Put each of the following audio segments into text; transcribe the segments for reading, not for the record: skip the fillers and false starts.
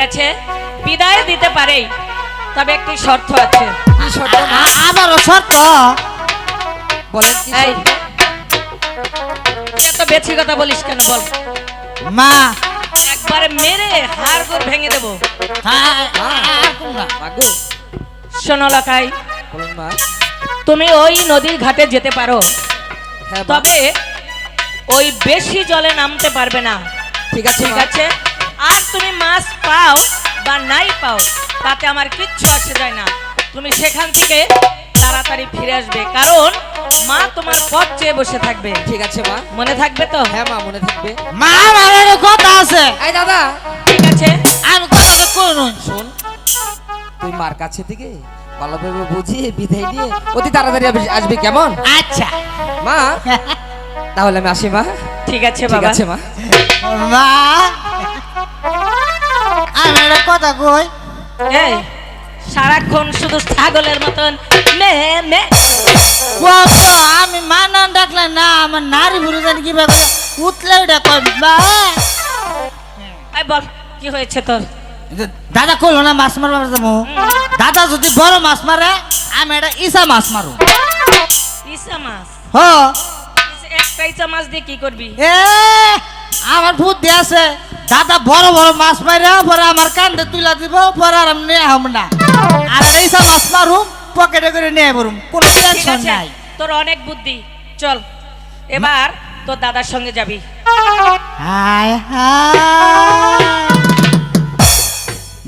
আছে, বিদায় দিতে পারে, তবে একটি শর্ত আছে। কি শর্ত মা? আবারও শর্ত? বলেন কি এই, শর্ত? এত বেশি কথা বলিস কেন বল? মা একবারে মেরে হাড়গোড় ভেঙে দেবো। মাগো শোনো লাকাই, বলুন মা। তুমি ওই নদীর ঘাটে যেতে পারো, হ্যাঁ মা। তবে ওই বেশি জলে নামতে পারবে না। ঠিক আছে ঠিক মা। আছে? আর তুমি মাছ পাও বা নাই পাও, তাতে আমার কিচ্ছু আসে যায় না। তুমি সেখান থেকে তাড়াতাড়ি ফিরে আসবে, কারণ মা তোমার পথ চেয়ে বসে থাকবে। ঠিক আছে মা। মনে থাকবে তো? হ্যাঁ মা, মনে থাকবে। মা আমার একটা কথা আছে, এই দাদা, ঠিক আছে। আমি কথাটা কই শোন, তুই মার কাছে থেকে ভালোভাবে বুঝিয়ে বিদায় দিয়ে অতি তাড়াতাড়ি আসবি, কেমন? আচ্ছা মা তাহলে আমি আসি মা। ঠিক আছে ঠিক বাবা। আছে মা। মা আমি একটা কথা কই। এই, সারাক্ষণ শুধু ছাগলের মতন মে মে। বাবা, আমি মা না ডাকলে না আমার নারী বুড়ি জানি কিভাবে উঠলে ওটা কই। এই বল, কি হয়েছে তোর? দাদা কইলো না মাছ মারবার যাবো। দাদা যদি বড় মাছ মারে, আমি একটা ইসা মাছ মারু। ইসা মাছ? হ একটা ইসা মাছ দিয়ে কি করবি? এ আমার বুদ্ধি আছে। দাদা বড় বড় মাছ মারে পরে আমার কান্দে তুলা দিব, পরে আর আমি নিয়ে হব না। আর ইসা মাছ মারুম, পকেটে করে নিয়ে বরুম, কোনো ঠিক টেনশন আছে, নাই। তোর অনেক বুদ্ধি। চল এবার তোর দাদার সঙ্গে যাবি। হায় হায়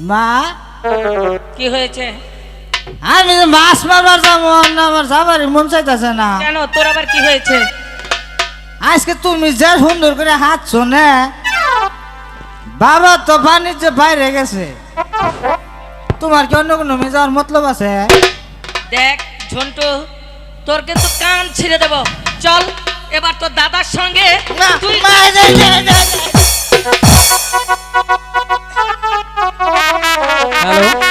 মা, কি হয়েছে? আমি যে মাছ মারবার যাবো না, আমার যাবারই মন চাইতেছে না। কেন, তোর আবার কি হয়েছে? আজকে তুমি যে সুন্দর করে হাঁটছো না, বাবা তো বাণিজ্য বাইরে গেছে, তোমার কি অন্য কোনো মেয়ে যাওয়ার মতলব আছে? দেখ ঝন্টু, তোর কিন্তু কান ছিঁড়ে দেব। চল এবার তোর দাদার সঙ্গে না, তুই। মা, হ্যালো।